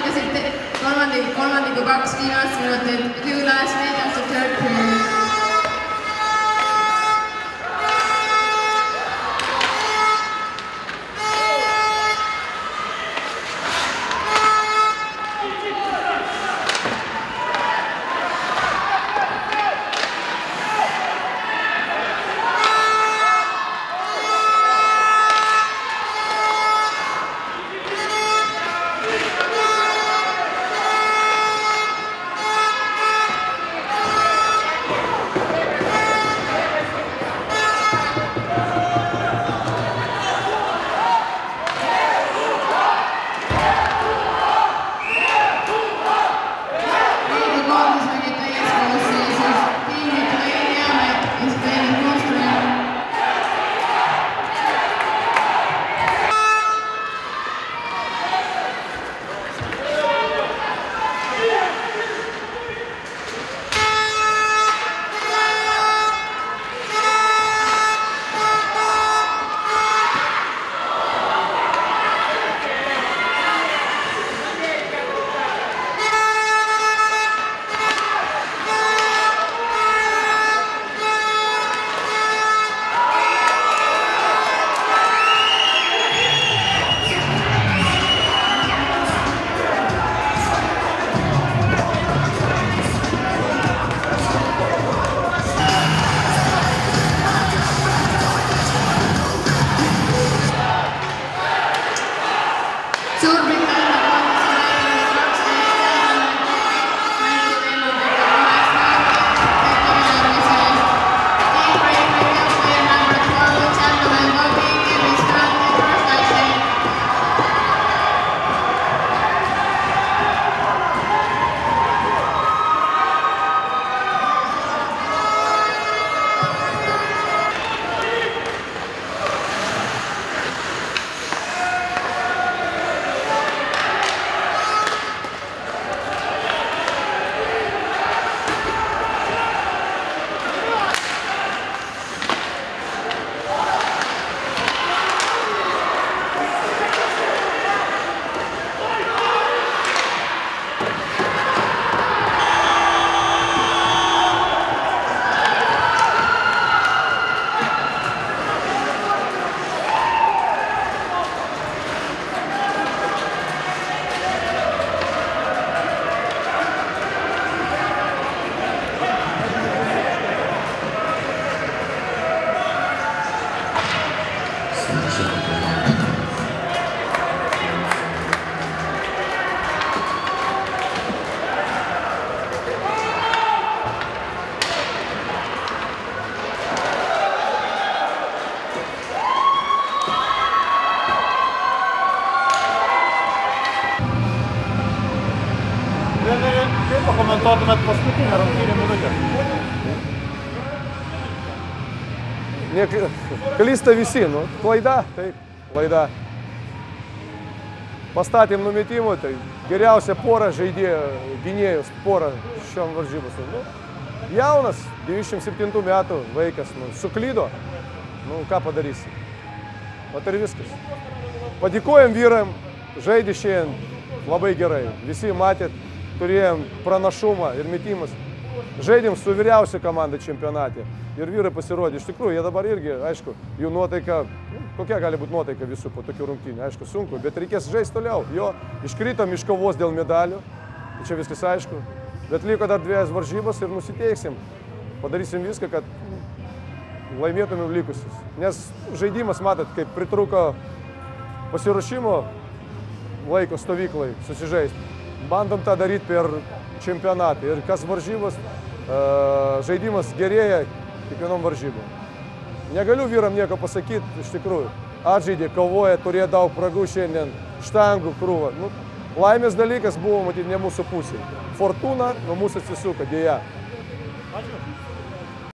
algasid kolmandiku 2 viimast minutit. 2 last minutes of the third period. Kaip pakomentuotumėt paskutinę rungtynių minutę? Klysta visi, nu, klaida, taip, klaida. Pastatėm numetimų, tai geriausia pora žaidėjo, gynėjus pora šiom varžybose. Nu, jaunas, 97 metų vaikas, nu, suklydo, nu, ką padarysi. O tai ir viskas. Padėkojom vyram, žaidė šiandien labai gerai. Visi matėt, turėjom pranašumą ir metimus. Žaidėm su vyriausia komanda čempionate. Ir vyrai pasirodė. Iš tikrųjų, jie dabar irgi, aišku, jų nuotaika, kokia gali būti nuotaika visų po tokių rungtynių. Aišku, sunku, bet reikės žaisti toliau. Jo, iškritom iš kovos dėl medalių. Čia viskas aišku. Bet liko dar 2 varžybos ir nusiteiksim. Padarysim viską, kad laimėtumėm likusius. Nes žaidimas, matot, kaip pritruko pasiruošimo laiko stovyklai susižaisti. Bandom tą daryti per čempionatą. Ir kas varžybos, žaidimas gerėja kiekvienom varžybom. Negaliu vyram nieko pasakyti, iš tikrųjų. Atžaidė, kovoja, turėjo daug pragų šiandien, štangų krūvą. Nu, laimės dalykas buvo, matyti, ne mūsų pusėje. Fortūna nuo mūsų atsisuka, dėja. Ačiū.